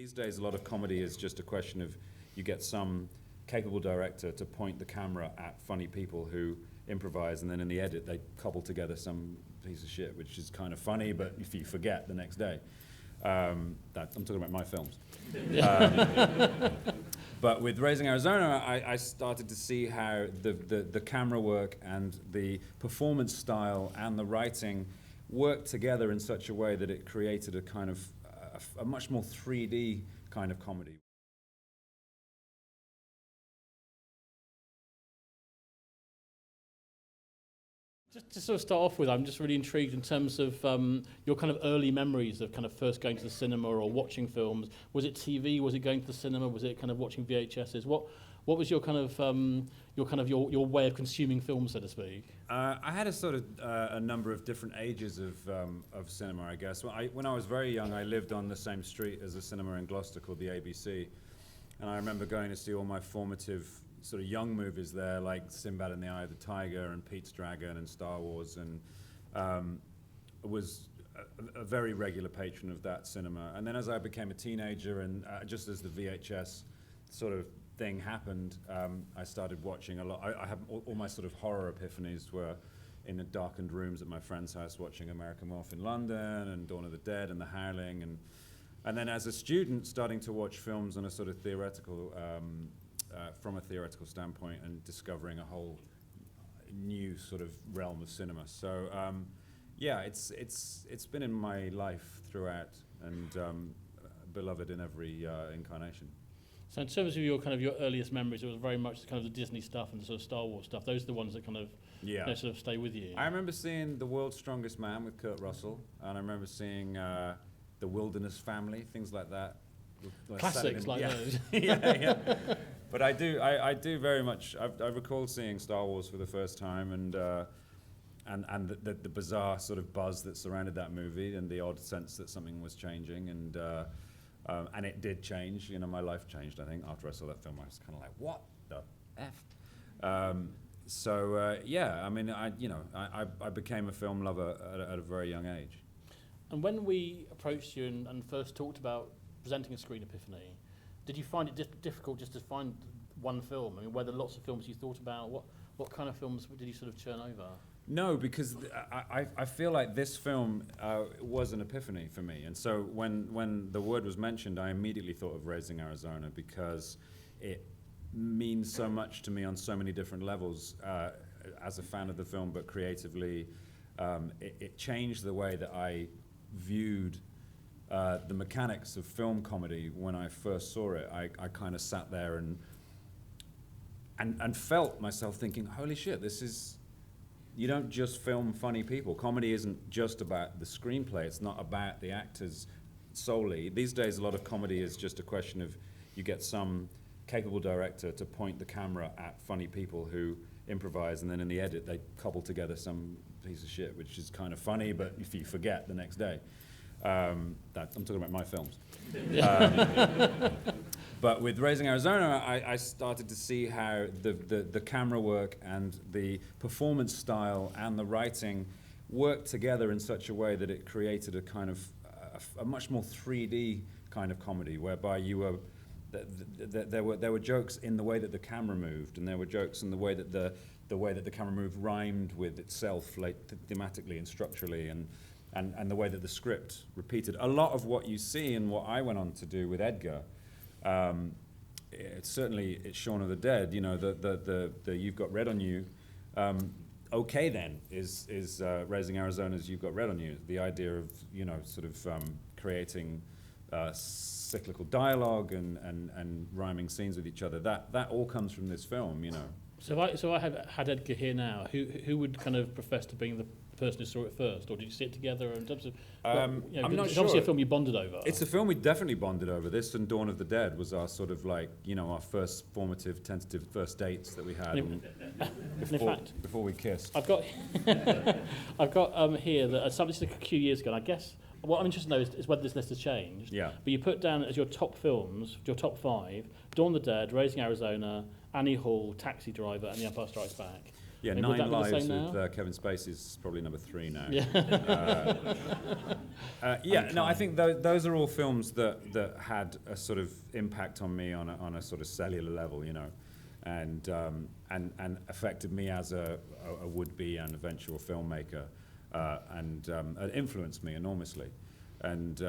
These days, a lot of comedy is just a question of you get some capable director to point the camera at funny people who improvise, and then in the edit they cobble together some piece of shit which is kind of funny, but if you forget the next day. I'm talking about my films. But with Raising Arizona, I started to see how the camera work and the performance style and the writing worked together in such a way that it created a kind of a much more 3D kind of comedy. Just to sort of start off with, I'm just really intrigued in terms of your kind of early memories of kind of first going to the cinema or watching films. Was it TV? Was it going to the cinema? Was it kind of watching VHSs? What was your kind of your way of consuming films, so to speak? I had a sort of a number of different ages of cinema, I guess. When I was very young, I lived on the same street as a cinema in Gloucester called the ABC, and I remember going to see all my formative sort of young movies there, like Sinbad and the Eye of the Tiger and Pete's Dragon and Star Wars, and was a very regular patron of that cinema. And then as I became a teenager and just as the VHS sort of thing happened, I started watching a lot. I have all my sort of horror epiphanies were in the darkened rooms at my friend's house watching American Werewolf in London and Dawn of the Dead and The Howling, and then as a student starting to watch films on a sort of theoretical from a theoretical standpoint and discovering a whole new sort of realm of cinema. So yeah, it's been in my life throughout and beloved in every incarnation. So in terms of your earliest memories, it was very much kind of the Disney stuff and the sort of Star Wars stuff. Those are the ones that kind of sort of stay with you. I remember seeing The World's Strongest Man with Kurt Russell, and I remember seeing The Wilderness Family, things like that. Classics like those. Yeah. But I do very much. I recall seeing Star Wars for the first time, and the bizarre sort of buzz that surrounded that movie, and the odd sense that something was changing, and it did change. You know, my life changed. I think after I saw that film, I was kind of like, "What the f?" Yeah, I mean, I became a film lover at a very young age. And when we approached you and first talked about presenting a screen epiphany, did you find it difficult just to find one film? I mean, were there lots of films you thought about? What kind of films did you sort of churn over? No, because I feel like this film was an epiphany for me. And so when the word was mentioned, I immediately thought of Raising Arizona because it means so much to me on so many different levels as a fan of the film, but creatively it changed the way that I viewed the mechanics of film comedy. When I first saw it, I kind of sat there and felt myself thinking, holy shit, this is, you don't just film funny people. Comedy isn't just about the screenplay. It's not about the actors solely. These days, a lot of comedy is just a question of you get some capable director to point the camera at funny people who improvise, and then in the edit, they cobble together some piece of shit, which is kind of funny, but if you forget the next day. I'm talking about my films. But with Raising Arizona, I started to see how the camera work and the performance style and the writing worked together in such a way that it created a kind of a much more 3D kind of comedy, whereby you were there were jokes in the way that the camera moved, and there were jokes in the way that the camera moved rhymed with itself, like thematically and structurally, and the way that the script repeated. A lot of what you see and what I went on to do with Edgar, it's Shaun of the Dead, you know, the You've Got Red on You. Okay then is Raising Arizona's You've Got Red on You. The idea of, you know, sort of creating cyclical dialogue and rhyming scenes with each other. That all comes from this film, you know. So I had Edgar here now. Who would kind of profess to being the person who saw it first, or did you see it together in terms of? I'm not it's sure. Obviously, a film you bonded over. It's a film we definitely bonded over. This and Dawn of the Dead was our sort of like, you know, our first formative, tentative first dates that we had before we kissed. I've got here that something a few years ago. And I guess what I'm interested to know is whether this list has changed. Yeah. But you put down as your top films, your top 5: Dawn of the Dead, Raising Arizona, Annie Hall, Taxi Driver, and The Empire Strikes Back. Yeah, And would that 9 be the Lives same with Kevin Spacey is probably number 3 now. Yeah. No, I think those are all films that had a sort of impact on me on a sort of cellular level, you know, and affected me as a would-be and eventual filmmaker, and influenced me enormously, and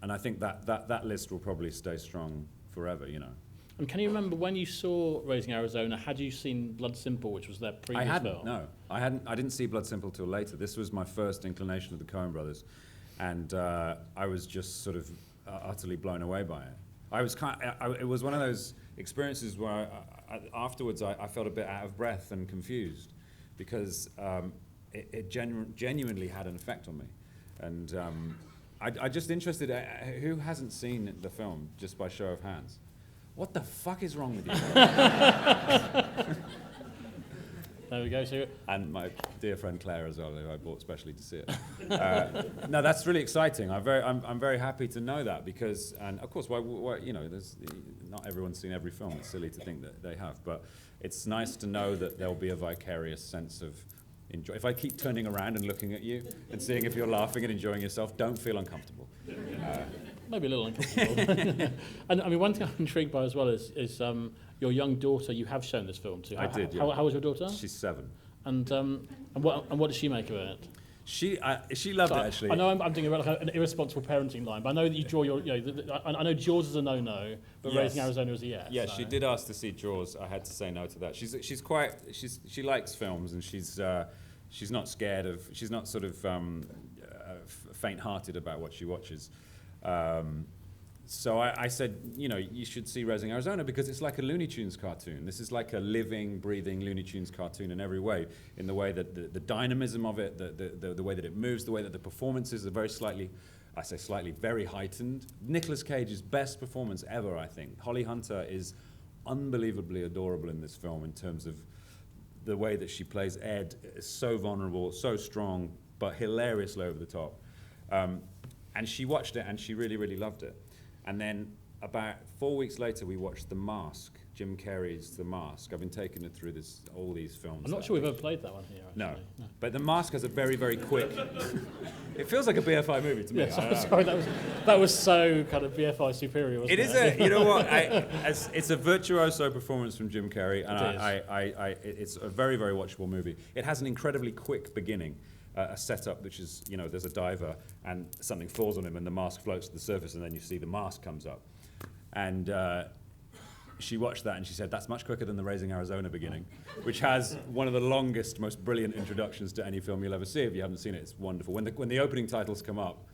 I think that list will probably stay strong forever, you know. And can you remember when you saw Raising Arizona? Had you seen Blood Simple, which was their previous film? No, I didn't see Blood Simple till later. This was my first inclination of the Coen Brothers, and I was just sort of utterly blown away by it. It was one of those experiences where afterwards I felt a bit out of breath and confused, because it genuinely had an effect on me, and I just interested. Who hasn't seen the film, just by show of hands? What the fuck is wrong with you? There we go. So, and my dear friend Claire as well, who I bought specially to see it. No, that's really exciting. I'm very happy to know that, because, and of course, why you know, not everyone's seen every film. It's silly to think that they have, but it's nice to know that there'll be a vicarious sense of enjoy. If I keep turning around and looking at you and seeing if you're laughing and enjoying yourself, don't feel uncomfortable. Maybe a little uncomfortable. And I mean, one thing I'm intrigued by as well is your young daughter. You have shown this film to. I did. Yeah. How was your daughter? She's 7. And what does she make of it? She loved it, actually. I know I'm doing an irresponsible parenting line, but I know that you draw your. You know, I know Jaws is a no-no, but Yes. Raising Arizona is a yes. Yeah, so. She did ask to see Jaws. I had to say no to that. She likes films, and she's not scared of. She's not sort of faint-hearted about what she watches. So I said, you know, you should see Raising Arizona, because it's like a Looney Tunes cartoon. This is like a living, breathing Looney Tunes cartoon in every way, in the way that the dynamism of it, the way that it moves, the way that the performances are very very heightened. Nicolas Cage's best performance ever, I think. Holly Hunter is unbelievably adorable in this film in terms of the way that she plays Ed. Is so vulnerable, so strong, but hilariously over the top. And she watched it, and she really, really loved it. And then about 4 weeks later, we watched The Mask, Jim Carrey's The Mask. I've been taking her through all these films. I'm not sure we've ever played that one here, actually. No. But The Mask has a very, very quick... It feels like a BFI movie to me. Yeah, sorry, that was so kind of BFI superior, wasn't it? You know what, it's a virtuoso performance from Jim Carrey, and it's a very, very watchable movie. It has an incredibly quick beginning. A setup which is, you know, there's a diver and something falls on him and the mask floats to the surface, and then you see the mask comes up. And she watched that and she said, that's much quicker than the Raising Arizona beginning, which has one of the longest, most brilliant introductions to any film you'll ever see. If you haven't seen it, it's wonderful. When the opening titles come up,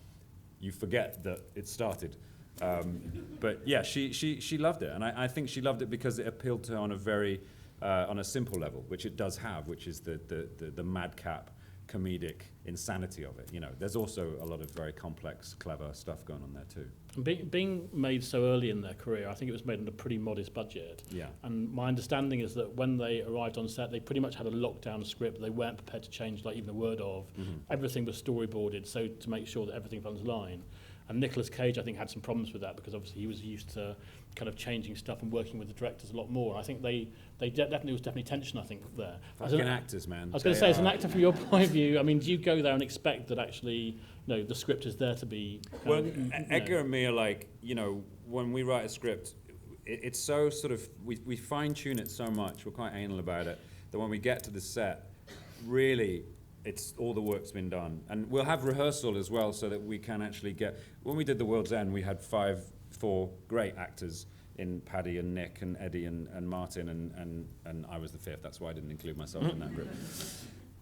you forget that it started. But yeah, she loved it, and I think she loved it because it appealed to her on a very, on a simple level, which it does have, which is the madcap, comedic insanity of it. You know, there's also a lot of very complex, clever stuff going on there too. And being made so early in their career, I think it was made on a pretty modest budget. Yeah. And my understanding is that when they arrived on set, they pretty much had a lockdown script. They weren't prepared to change like even a word of. Mm-hmm. Everything was storyboarded, so to make sure that everything fell into line. And Nicolas Cage, I think, had some problems with that because obviously he was used to kind of changing stuff and working with the directors a lot more. I think there was definitely tension, I think, there. Fucking actors, man. I was going to say, as an actor, from your point of view, I mean, do you go there and expect that actually, you know, the script is there to be... Well, Edgar and me are like, you know, when we write a script, it's so sort of, we fine-tune it so much, we're quite anal about it, that when we get to the set, really... it's all the work's been done, and we'll have rehearsal as well, so that we can actually get. When we did The World's End, we had 4 great actors in Paddy and Nick and Eddie and Martin, and I was the 5th. That's why I didn't include myself in that group.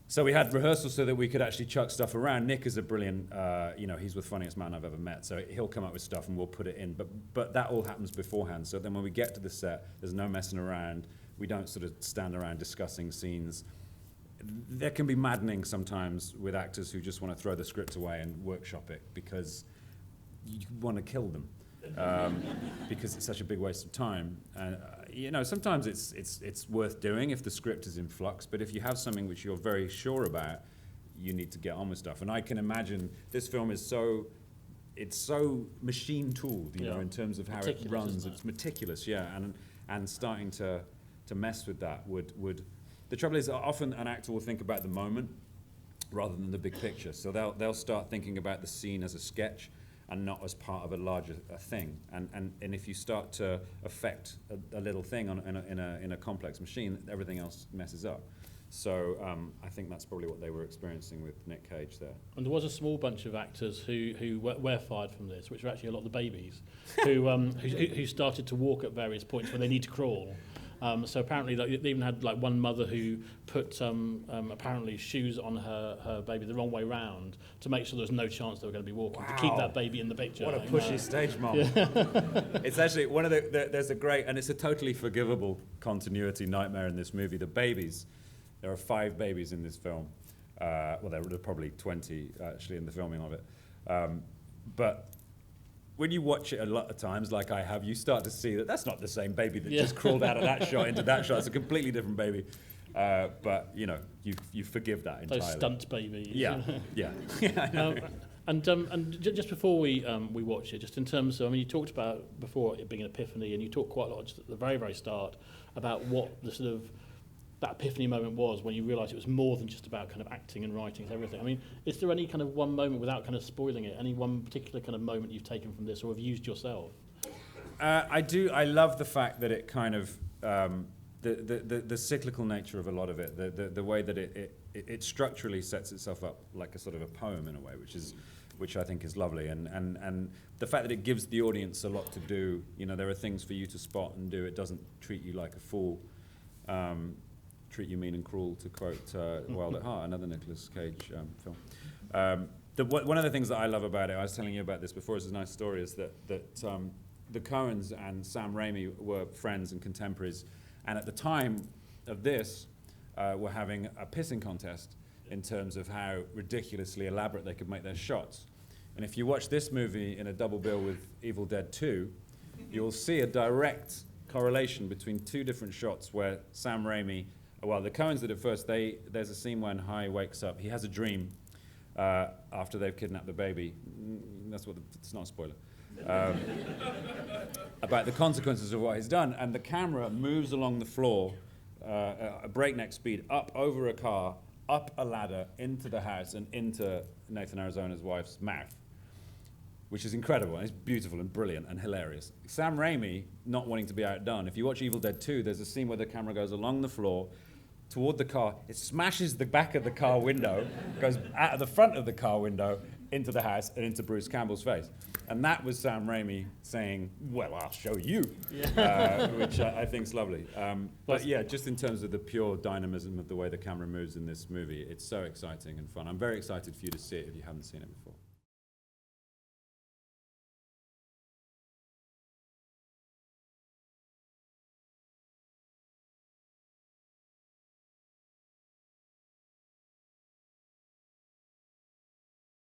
So we had rehearsal so that we could actually chuck stuff around. Nick is a brilliant, you know, he's the funniest man I've ever met. So he'll come up with stuff and we'll put it in. But that all happens beforehand. So then when we get to the set, there's no messing around. We don't sort of stand around discussing scenes. There can be maddening sometimes with actors who just want to throw the script away and workshop it because you want to kill them, because it's such a big waste of time. You know, sometimes it's worth doing if the script is in flux, but if you have something which you're very sure about, you need to get on with stuff. And I can imagine this film is it's so machine tooled, you know, in terms of how it runs. It's meticulous, yeah, and starting to mess with that would the trouble is often an actor will think about the moment rather than the big picture. So they'll start thinking about the scene as a sketch and not as part of a larger thing. And if you start to affect a little thing in a complex machine, everything else messes up. So I think that's probably what they were experiencing with Nick Cage there. And there was a small bunch of actors who were fired from this, which were actually a lot of the babies, who started to walk at various points when they need to crawl. So apparently, they even had like one mother who put apparently shoes on her baby the wrong way round to make sure there was no chance they were going to be walking, to keep that baby in the picture. What a pushy stage mom. Yeah. It's actually one of there's a great, and it's a totally forgivable continuity nightmare in this movie. The babies, there are 5 babies in this film. Well, there were probably 20 actually in the filming of it. But when you watch it a lot of times, like I have, you start to see that that's not the same baby that just crawled out of that shot into that shot. It's a completely different baby. But, you know, you forgive that entirely. Those stunt babies. Yeah, yeah. And just before we watch it, just in terms of, I mean, you talked about before it being an epiphany, and you talked quite a lot just at the very, very start about what the sort of that epiphany moment was when you realised it was more than just about kind of acting and writing and everything. I mean, is there any kind of one moment, without kind of spoiling it, any one particular kind of moment you've taken from this or have used yourself? I do. I love the fact that it kind of the cyclical nature of a lot of it, the way that it structurally sets itself up like a sort of a poem in a way, which I think is lovely, and the fact that it gives the audience a lot to do. You know, there are things for you to spot and do. It doesn't treat you like a fool. Treat you mean and cruel, to quote Wild at Heart, another Nicolas Cage film. One of the things that I love about it, I was telling you about this before, it's a nice story, is that the Coens and Sam Raimi were friends and contemporaries, and at the time of this, were having a pissing contest in terms of how ridiculously elaborate they could make their shots. And if you watch this movie in a double bill with Evil Dead 2, you'll see a direct correlation between 2 different shots where Sam Raimi, well, the Coens did it first. There's a scene when Hy wakes up. He has a dream after they've kidnapped the baby. It's not a spoiler. About the consequences of what he's done. And the camera moves along the floor at a breakneck speed, up over a car, up a ladder, into the house, and into Nathan Arizona's wife's mouth, which is incredible, and it's beautiful and brilliant and hilarious. Sam Raimi, not wanting to be outdone, if you watch Evil Dead 2, there's a scene where the camera goes along the floor, toward the car, it smashes the back of the car window, goes out of the front of the car window, into the house, and into Bruce Campbell's face. And that was Sam Raimi saying, well, I'll show you, which I think is lovely. But yeah, just in terms of the pure dynamism of the way the camera moves in this movie, it's so exciting and fun. I'm very excited for you to see it if you haven't seen it before.